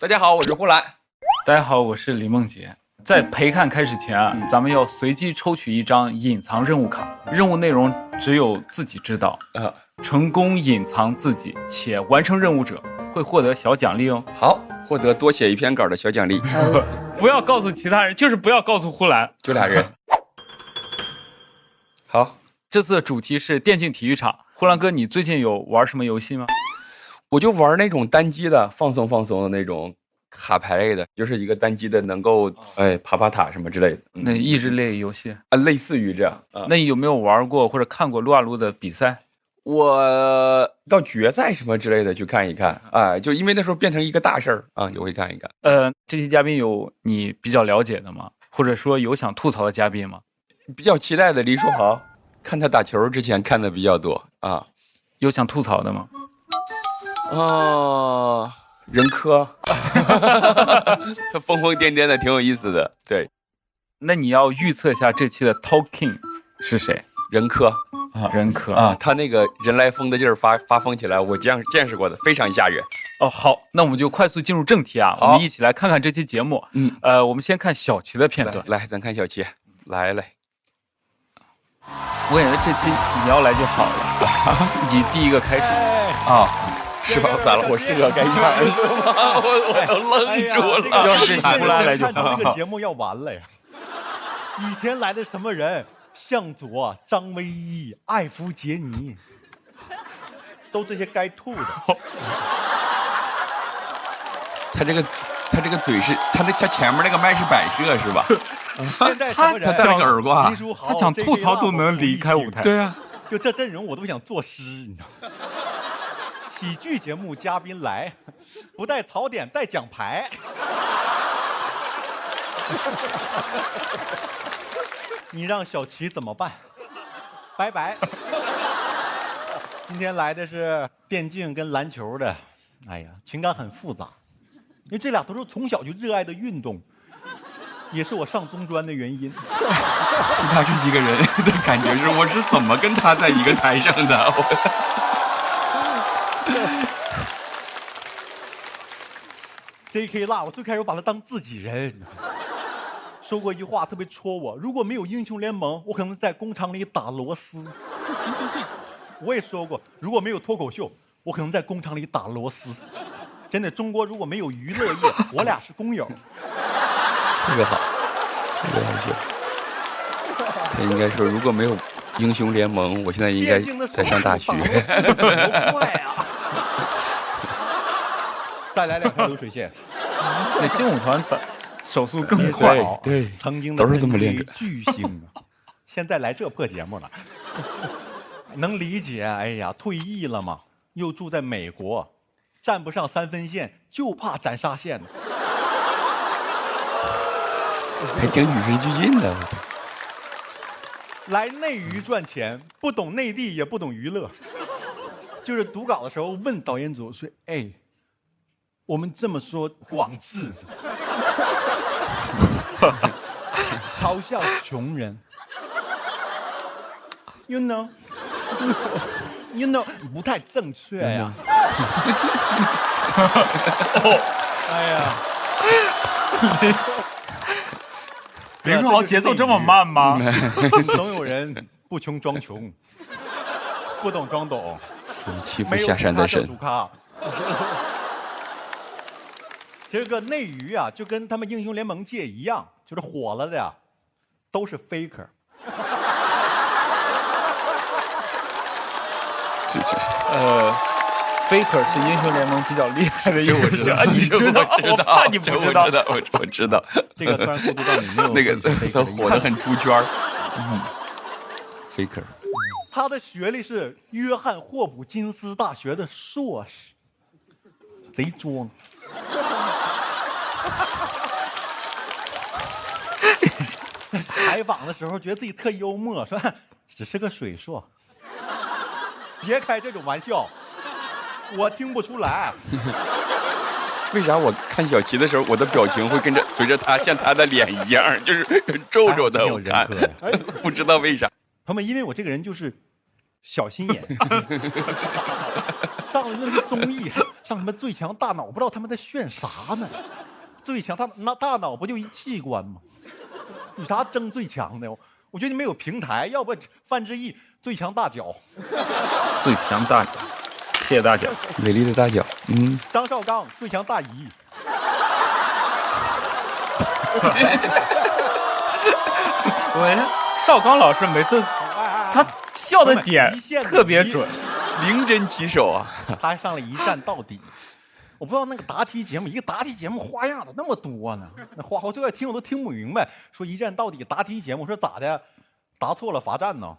大家好，我是呼兰。大家好，我是李梦洁。在陪看开始前啊，咱们要随机抽取一张隐藏任务卡，任务内容只有自己知道。成功隐藏自己且完成任务者会获得小奖励哦。好，获得多写一篇稿的小奖励。不要告诉其他人，就是不要告诉呼兰，就俩人。好，这次的主题是电竞体育场。呼兰哥，你最近有玩什么游戏吗？我就玩那种单机的，放松的那种卡牌类的，就是一个单机的，能够爬塔什么之类的。那益智类游戏啊，类似于这样。那你有没有玩过或者看过撸啊撸的比赛？我到决赛什么之类的去看一看，就因为那时候变成一个大事儿啊，就会看一看。这期嘉宾有你比较了解的吗？或者说有想吐槽的嘉宾吗？比较期待的李书豪，看他打球之前看的比较多啊。有想吐槽的吗？任科，他疯疯癫癫的，挺有意思的。对，那你要预测一下这期的 Talking 是谁？任科任科啊，他那个人来疯的劲儿发疯起来，我见识过的，非常吓人。好，那我们就快速进入正题啊，我们一起来看看这期节目。我们先看小齐的片段。来，咱看小齐，来。我感觉这期你要来就好了，你第一个开始是吧？咋了？我适合该演是吗？我都愣住了。要是呼兰来就好。这个节目要完了呀！以前来的什么人？向佐、张唯一、艾弗杰尼，都这些该吐的。他这个嘴是他前面那个麦是摆设是吧？现在什么人？他戴了个耳挂，他想吐槽都能离开舞台。对啊，就这阵容我都想作诗，你知道吗？喜剧节目嘉宾来，不带槽点带奖牌。你让小齐怎么办？拜拜。今天来的是电竞跟篮球的，哎呀，情感很复杂，因为这俩都是从小就热爱的运动，也是我上中专的原因。其他这几个人的感觉是，我是怎么跟他在一个台上的？J.K. 辣，我最开始把他当自己人。说过一句话特别戳我，如果没有英雄联盟，我可能在工厂里打螺丝。我也说过，如果没有脱口秀，我可能在工厂里打螺丝。真的，中国如果没有娱乐业，我俩是工友。特别好，特别优秀。他应该说，如果没有英雄联盟，我现在应该在上大学。快啊！再来2条流水线。那劲舞团的手速更快。对，曾经的都是这么练着。巨星啊，现在来这破节目了。能理解，哎呀，退役了嘛，又住在美国，站不上3分线，就怕斩杀线呢。还挺与时俱进的。来内娱赚钱，不懂内地，也不懂娱乐。就是读稿的时候问导演组说：“哎，我们这么说广智，嘲笑穷人 ，you know， 不太正确呀。”哎呀，林书豪节奏这么慢吗？总有人不穷装穷，不懂装懂，欺负下山的神。这个内娱啊，就跟他们英雄联盟界一样，就是火了的呀，都是 faker。faker 是英雄联盟比较厉害的一个人啊，你知道？我怕你不知道。我知道。这个突然过渡到你没有那个他火得很出圈。faker。他的学历是约翰霍普金斯大学的硕士，贼装。采访的时候觉得自己特幽默，说只是个水硕。别开这种玩笑，我听不出来。为啥我看小齐的时候，我的表情会跟着随着他像他的脸一样，就是皱皱的？我看，不知道为啥。朋友们，因为我这个人就是小心眼，上了那个综艺上什么最强大脑，不知道他们在炫啥呢？最强大脑不就一器官吗？有啥争最强的？我觉得你没有平台，要不范志毅最强大脚，最强大脚，谢大脚，美丽的大脚，张绍刚最强大姨。邵刚老师每次他笑的点特别准，灵针起手啊！他还上了一站到底。我不知道那个答题节目，一个答题节目花样的那么多呢。那话我最爱听，我都听不明白。说一站到底答题节目，说咋的？答错了罚站呢？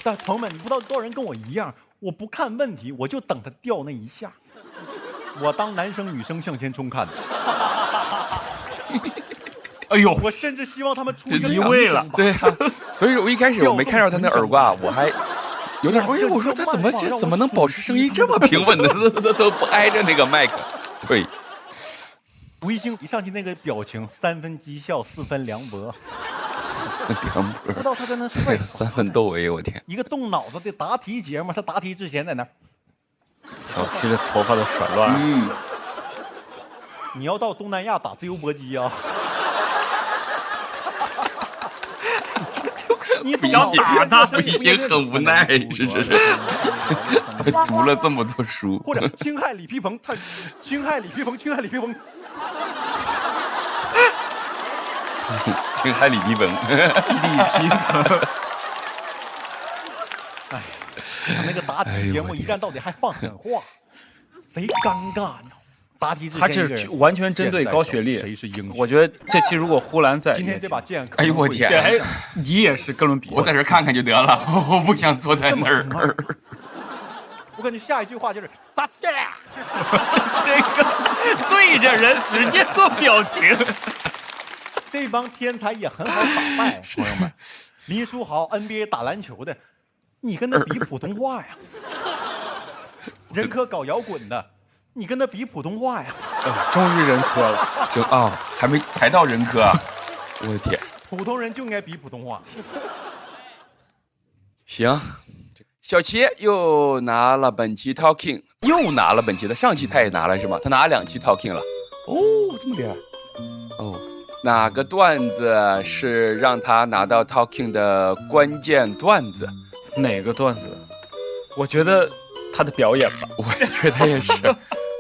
但朋友们，你不知道多少人跟我一样，我不看问题，我就等他掉那一下。我当男生女生向前冲看的。哎呦，我甚至希望他们出一个移位了。对啊，所以我一开始我没看到他那耳挂，我还有点，哎，我说他怎么能保持声音这么平稳的，都不挨着那个麦克。对，吴一星一上去那个表情，3分讥笑，4分凉薄。不知道他在那帅3分窦唯，我天！一个动脑子的答题节目，他答题之前在那儿。小七的头发都甩乱了。你要到东南亚打自由搏击啊？你想打他，我已经很无奈，是。他读了这么多书，或者侵害李皮鹏，他侵害李皮鹏。侵害李皮鹏。李皮鹏。哎，那个答题节目一站到底还放狠话，贼尴尬呢。答题之前他这完全针对高学历。谁是英雄？我觉得这期如果呼兰在，今天这把剑，哎呦我天！你也是哥伦比亚，我在这看看就得了，我不想坐在那儿。我感觉下一句话就是撒切，这个对着人直接做表情。这帮天才也很好打败，朋友们。林书豪 NBA 打篮球的，你跟他比普通话呀？任科搞摇滚的，你跟他比普通话呀？终于任科了，才到任科，我的天！普通人就应该比普通话。行，小齐又拿了本期 Talking， 又拿了本期的，上期他也拿了是吗？他拿了2期 Talking 了。哦，这么厉害。哦，哪个段子是让他拿到 Talking 的关键段子？哪个段子？我觉得他的表演吧。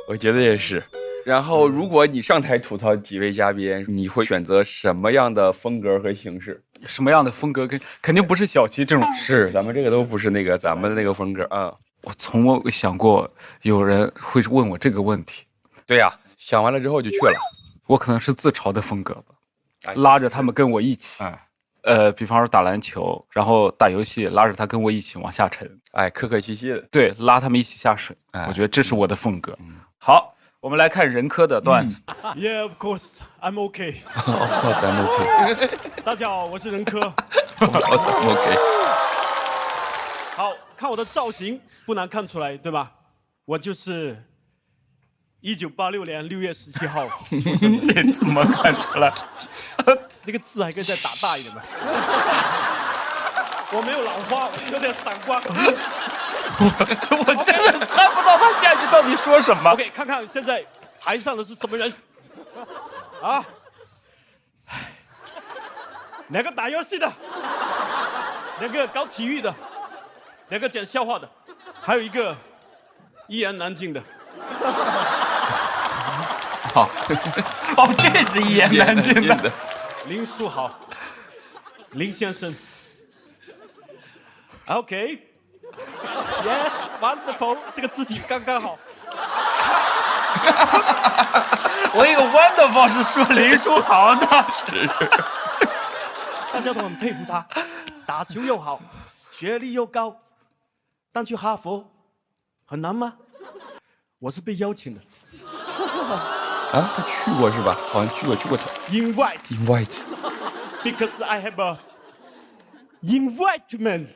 我觉得也是。然后，如果你上台吐槽几位嘉宾，你会选择什么样的风格和形式？什么样的风格肯定不是小齐这种。是，咱们这个都不是咱们的那个风格啊。我从未想过有人会问我这个问题。对呀，想完了之后就去了。我可能是自嘲的风格吧，拉着他们跟我一起。比方说打篮球，然后打游戏，拉着他跟我一起往下沉。客客气气的。对，拉他们一起下水。我觉得这是我的风格。好。我们来看任科的段子。Yeah, of course, I'm okay. Of course, I'm okay. 大家好，我是任科。Of course, I'm okay. 好看我的造型，不难看出来，对吧？我就是1986年6月17号出生的。这怎么看出来？这个字还可以再打大一点吗？我没有老花，我有点散光。我真的看不到他下一句到底说什么。OK， 看看现在台上的是什么人啊？两个打游戏的，两个搞体育的，两个讲笑话的，还有一个一言难尽的。好，这是一言难尽的。林书豪，林先生。OK。Yes, wonderful， 这个字体刚刚好。我以为 wonderful 是说林书豪的。大家都很佩服他，打球又好，学历又高，但去哈佛很难吗？我是被邀请的。他去过是吧？好像去过他。Invite. Because I have a invitement.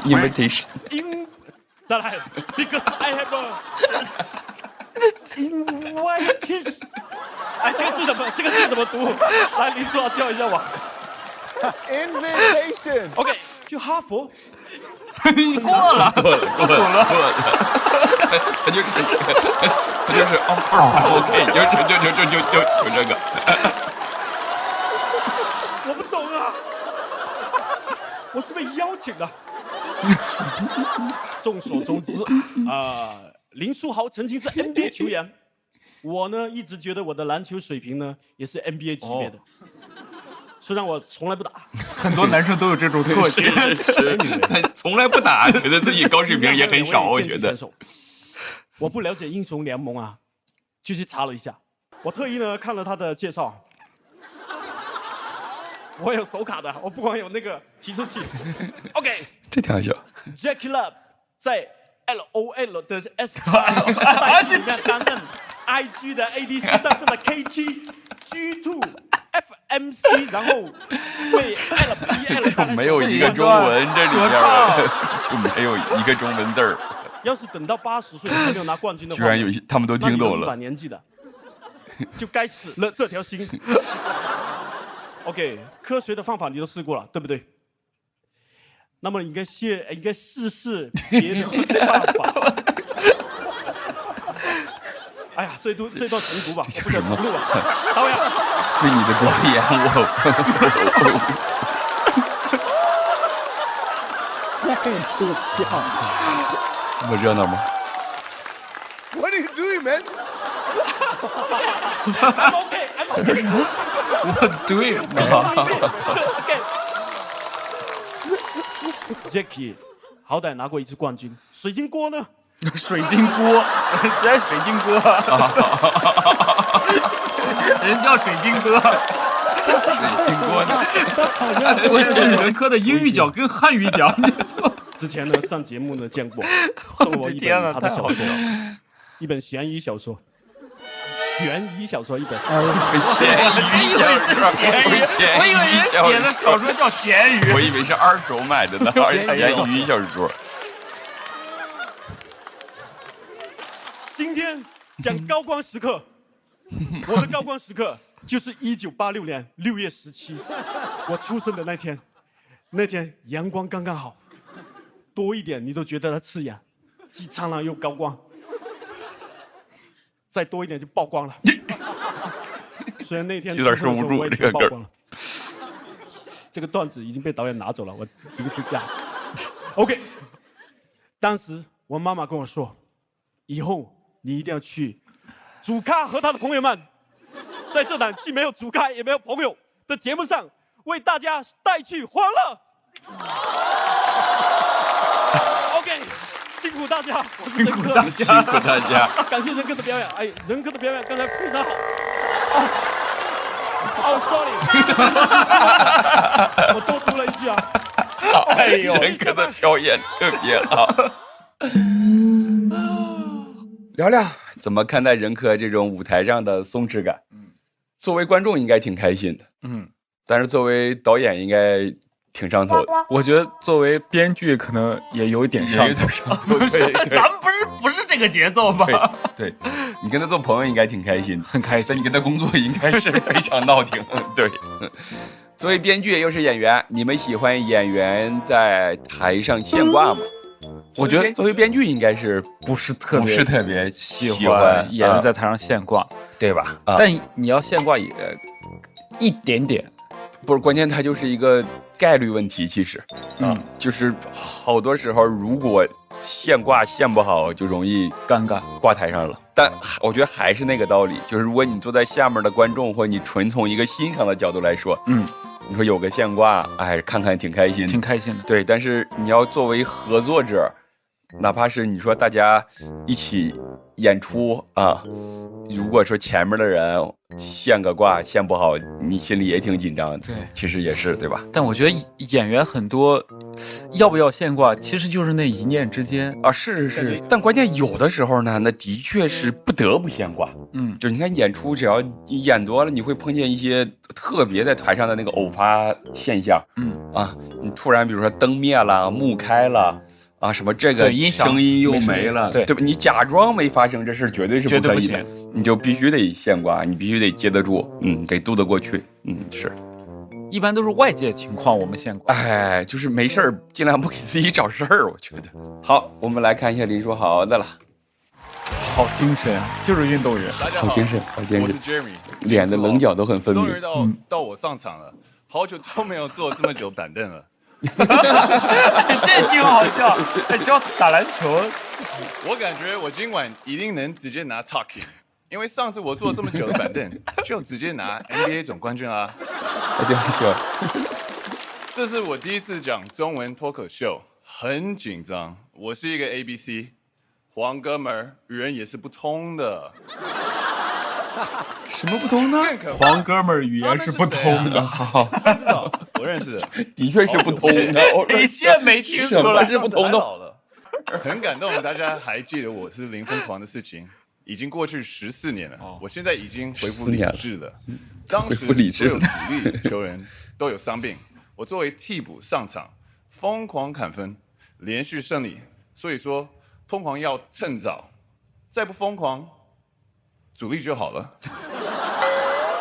Invitation. 再来 ，Because I have a invitation。这个字怎么读？来，林书豪教一下我。Invitation。OK， 去哈佛你过了，过了，他就是 of course OK， 就这个。我不懂啊，我是被邀请的。众所周知林书豪曾经是 NBA 球员，我呢一直觉得我的篮球水平呢也是 NBA 级别的。虽然我从来不打，很多男生都有这种错觉，他从来不打，觉得自己高水平也很少。我觉得，我不了解英雄联盟啊，就去查了一下。我特意呢看了他的介绍，我有手卡的，我不光有那个提示器。OK， 这挺好笑。Jackie Love 在 LOL 的 SL 里面担任 IG 的 ADC 战胜了 KT、G2、FMC， 然后为 LPL 就没有一个中文，这里面就没有一个中文字儿。要是等到80岁还没有拿冠军的话，居然他们都听懂了。把年纪的，就该死了这条心。OK， 科学的方法你都试过了，对不对？那么你应该试试别的办法。哎呀，这段重读吧，我不想重录了。导演，对你的表演，我太抽象。这么热闹吗 What are you doing, man? I'm okay. What doing? Jackie 好歹拿过一次冠军，水晶锅呢？水晶锅，在水晶哥，人叫水晶哥。水晶锅呢？我也是人科的英语角跟汉语角。之前呢上节目呢见过，送了我一本他的小说，一本悬疑小说。悬疑小说一本，我以为人写的小说叫咸鱼，我以为是二手买的呢，咸鱼小说。今天讲高光时刻，我的高光时刻就是1986年6月17，我出生的那天。那天阳光刚刚好，多一点你都觉得它刺眼，既灿烂又高光。再多一点就曝光了。虽然那天有点收不住这个梗。这个段子已经被导演拿走了，我临时加。OK， 当时我妈妈跟我说，以后你一定要去主咖和他的朋友们，在这档既没有主咖也没有朋友的节目上，为大家带去欢乐。OK。辛苦大家，辛苦大家，辛苦大家！感谢任哥的表演，哎，任哥的表演刚才非常好。sorry， 我多读了一句啊。哎呦，任哥的表演特别好。聊聊怎么看待任哥这种舞台上的松弛感？作为观众应该挺开心的，但是作为导演应该挺上头的。我觉得作为编剧可能也有一点上头。对，咱们不是这个节奏吧？对，你跟他做朋友应该挺开心，很开心。但你跟他工作应该是非常闹挺。对，作为编剧又是演员，你们喜欢演员在台上现挂吗？我觉得作为编剧应该是不是特别喜欢演员在台上现挂，对吧？但你要现挂也一点点。不是，关键它就是一个概率问题。其实，就是好多时候如果现挂现不好，就容易尴尬挂台上了。但我觉得还是那个道理，就是如果你坐在下面的观众，或你纯从一个欣赏的角度来说，你说有个现挂，哎，看看挺开心，挺开心的。对，但是你要作为合作者，哪怕是你说大家一起演出啊，如果说前面的人现个挂现不好，你心里也挺紧张的。对，其实也是，对吧？但我觉得演员很多要不要现挂，其实就是那一念之间啊。是。但关键有的时候呢，那的确是不得不现挂。就是你看演出，只要演多了，你会碰见一些特别在台上的那个偶发现象。你突然比如说灯灭了，幕开了。啊，什么这个声音又没了，对吧？你假装没发生这事，绝对是不可以的。你就必须得现挂，你必须得接得住，得渡得过去。是。一般都是外界情况我们先管。哎，就是没事儿尽量不给自己找事儿，我觉得。好，我们来看一下林书豪的了。好精神，就是运动员。大家好，好精神，好精我是神， Jeremy，脸的棱角都很分终于明。到我上场了，好久都没有坐这么久板凳了。这挺好笑。只要打篮球，我感觉我今晚一定能直接拿 Talking， 因为上次我坐这么久的板凳，就直接拿 NBA 总冠军啊。对，笑。这是我第一次讲中文脱口秀，很紧张。我是一个 ABC， 黄哥们儿语言也是不通的。什么不通呢？黄哥们儿语言是不通的。好，不知道，我认识的。的确是不通的。的确没听出来什么是不通的？了，很感动，大家还记得我是林疯狂的事情，已经过去14年了。我现在已经恢复理智了。当时恢复理智所有主力球员都有伤病，我作为替补上场，疯狂砍分，连续胜利。所以说，疯狂要趁早，再不疯狂，主力就好了。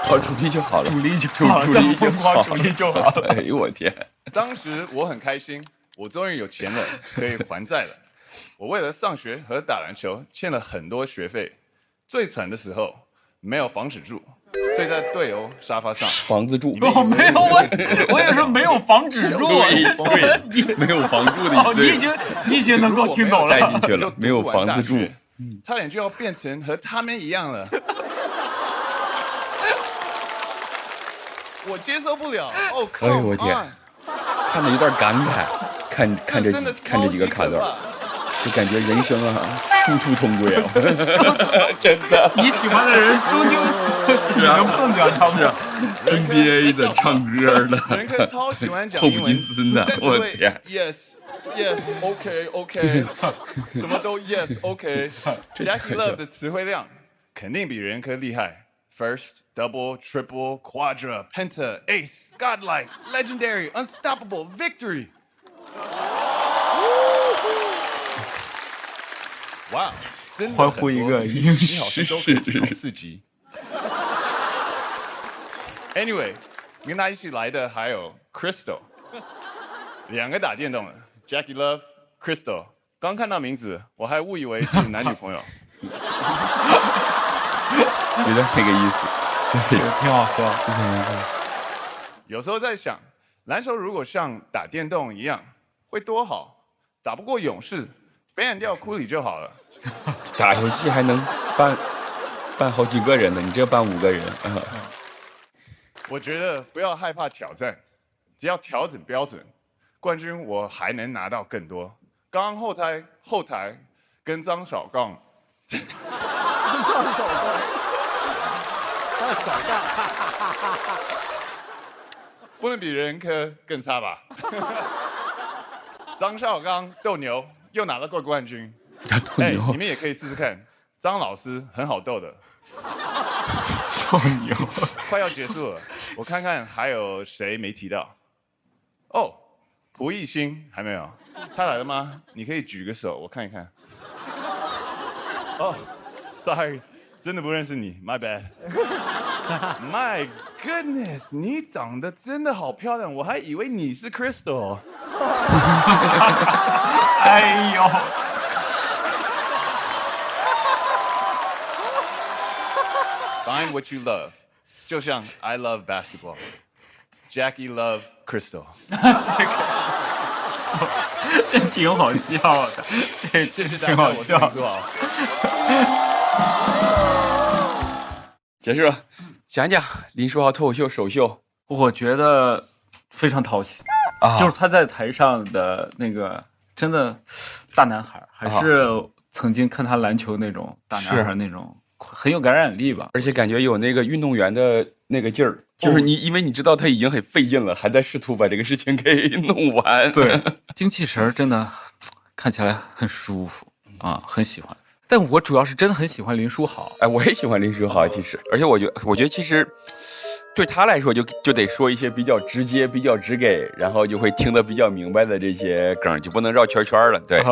哦，主力就好了，主力就好了，主力就好了，主力就好了。哎呦我天！当时我很开心，我终于有钱了，可以还债了。我为了上学和打篮球欠了很多学费，最惨的时候没有房子住，睡在队友沙发上。房子住？哦，没有，我也说没有房止住。对，没有房住的。哦，你已经能够听懂了。带进去了，没有房子住，差点就要变成和他们一样了。我接受不了。哦，哎呦我天！看着有点感慨，看这几个卡段，就感觉人生啊殊途同归啊，真的。你喜欢的人终究只能碰见他们。NBA 的、唱歌的，人科超喜欢讲霍普英文金斯的，我天 ！Yes，OK，什么都 Yes，OK。Jackie Love 的词汇量肯定比人科厉害。First, double, triple, quadra, penta, ace, godlike, legendary, unstoppable, victory. 哇，真的欢呼一个英你好像都可以去考4级。Anyway， 跟他一起来的还有 Crystal， 2个打电动的 Jackie Love、Crystal。刚看到名字，我还误以为是男女朋友。有点那个意思，对，挺好笑。有时候在想，篮球如果像打电动一样，会多好。打不过勇士，ban掉库里就好了。打游戏还能办好几个人呢，你这办5个人。我觉得不要害怕挑战，只要调整标准，冠军我还能拿到更多。刚刚后台跟张小刚。不能比人科更差吧？张绍刚斗牛又拿了冠军，斗牛，你们也可以试试看。张老师很好斗的，斗牛快要结束了，我看看还有谁没提到。哦，胡艺兴还没有，他来了吗？你可以举个手，我看一看。哦，sorry， 真的不认识你 ，my bad。My goodness， 你长得真的好漂亮，我还以为你是 Crystal。哎呦 ，Find what you love， 就像 I love basketball，Jackie love Crystal。这挺好笑的，这挺好笑。结束了，讲讲林书豪脱口秀首秀，我觉得非常讨喜啊，就是他在台上的那个真的大男孩，还是曾经看他篮球那种大男孩那种，很有感染力吧，而且感觉有那个运动员的那个劲儿，就是你因为你知道他已经很费劲了，还在试图把这个事情给弄完，对，精气神真的看起来很舒服啊，很喜欢。但我主要是真的很喜欢林书豪，哎，我也喜欢林书豪，其实，而且我觉得其实对他来说就得说一些比较直接、比较直给，然后就会听得比较明白的这些梗，就不能绕圈圈了。对，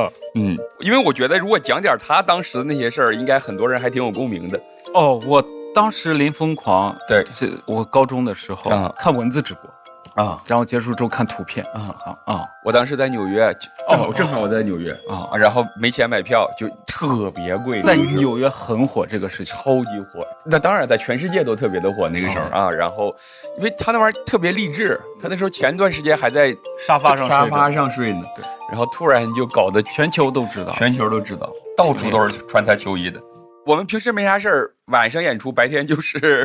因为我觉得如果讲点他当时的那些事儿，应该很多人还挺有共鸣的。哦，我当时林疯狂，对，是我高中的时候看文字直播。啊，然后结束之后看图片我当时在纽约，正好我在纽约啊，然后没钱买票，就特别贵，在纽约很火这个事情，超级火。那当然在全世界都特别的火那个时候啊。然后，因为他那玩意儿特别励志，他那时候前段时间还在沙发上睡呢，对，然后突然就搞得全球都知道，到处都是穿他球衣的。我们平时没啥事儿，晚上演出，白天就是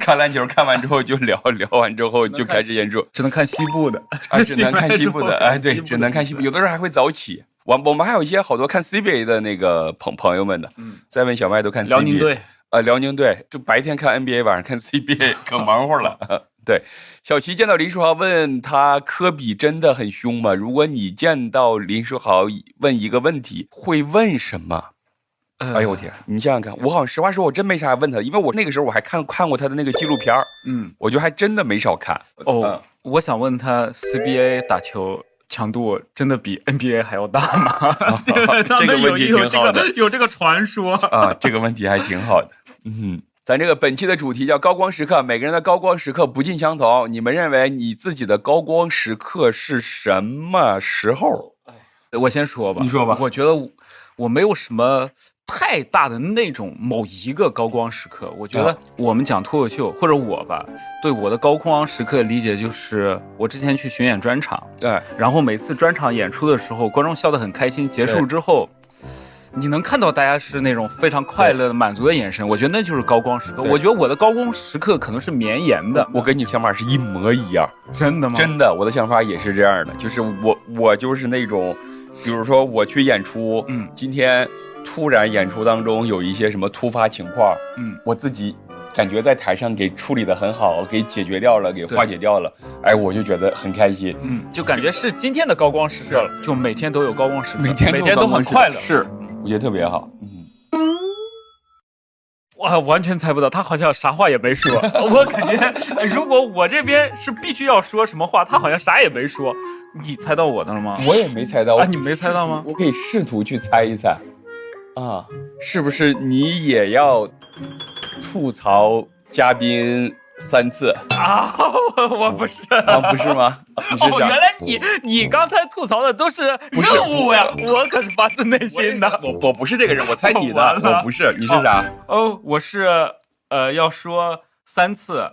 看篮球，看完之后就聊完之后就开始演出，只能看西部的只能看西部的，哎，对，只能看西部，有的时候还会早起。我们还有一些好多看 CBA 的那个朋友们的，在问小麦都看 CBA， 辽宁队，辽宁队就白天看 NBA， 晚上看 CBA， 可忙活了。对，小齐见到林书豪问他科比真的很凶吗？如果你见到林书豪问一个问题，会问什么？哎呦我天！你想想看，我好像实话说，我真没啥问他，因为我那个时候我还看过他的那个纪录片我就还真的没少看。我想问他 CBA 打球强度真的比 NBA 还要大吗？这个问题挺好的，有这个传说啊，这个问题还挺好的。咱这个本期的主题叫高光时刻，每个人的高光时刻不尽相同。你们认为你自己的高光时刻是什么时候？我先说吧，你说吧。我觉得我没有什么太大的那种某一个高光时刻。我觉得我们讲脱口秀，或者我吧，对我的高光时刻的理解就是我之前去巡演专场，对，然后每次专场演出的时候，观众笑得很开心，结束之后你能看到大家是那种非常快乐的满足的眼神，我觉得那就是高光时刻。我觉得我的高光时刻可能是绵延的。我跟你想法是一模一样。真的吗？真的，我的想法也是这样的，就是我就是那种，比如说我去演出，今天突然演出当中有一些什么突发情况，我自己感觉在台上给处理得很好，给解决掉了，给化解掉了，哎，我就觉得很开心，就感觉是今天的高光时刻了，就每天都有高光时刻，每天都很快乐，是，我觉得特别好。哇，完全猜不到，他好像啥话也没说。我感觉，如果我这边是必须要说什么话，他好像啥也没说。你猜到我的了吗？我也没猜到啊，你没猜到吗？我可以试图去猜一猜，啊，是不是你也要吐槽嘉宾3次啊？我不是啊，不是吗？你是原来你刚才吐槽的都是任务呀，我可是发自内心的。我不是这个人，我猜你的，我不是，你是啥？我是要说3次，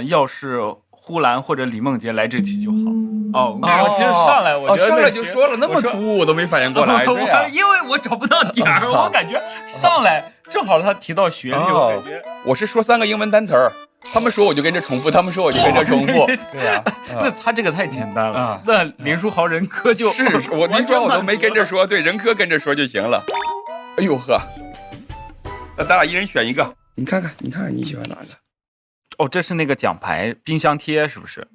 要是呼兰或者李梦洁来这期就好。我其实上来我觉得上来就说了，那么突兀我都没反应过来，对呀，因为我找不到点儿，我感觉上来正好他提到旋律，我感觉我是说3个英文单词儿。他们说我就跟着重复，他们说我就跟着重复。对呀，那他这个太简单了。那林书豪人科就是我林书豪我都没跟着说，对，人科跟着说就行了。哎呦呵，那咱俩一人选一个，你看看你喜欢哪个？这是那个奖牌冰箱贴是不是？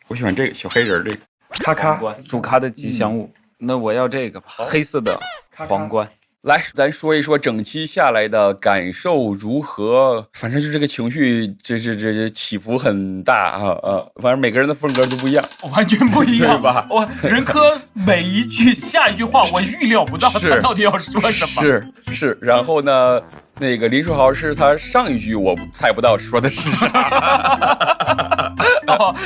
我喜欢这个小黑人这个，咔咔主咖的吉祥物。那我要这个黑色的皇冠。来，咱说一说整期下来的感受如何？反正就这个情绪，这起伏很大反正每个人的风格都不一样，完全不一样，对吧？人科每一句下一句话我预料不到他到底要说什么。是，然后呢，那个林书豪是他上一句我猜不到说的是啥，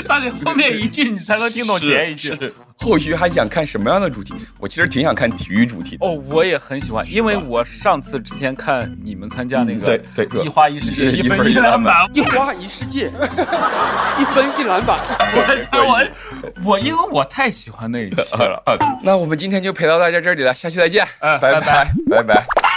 但是后面一句你才能听懂前一句。后续还想看什么样的主题？我其实挺想看体育主题的。我也很喜欢，因为我上次之前看你们参加那个对一花一世界1分1篮板，一花一世界，1分1篮板。我因为我太喜欢那一期了。那我们今天就陪到大家这里了，下期再见，拜拜。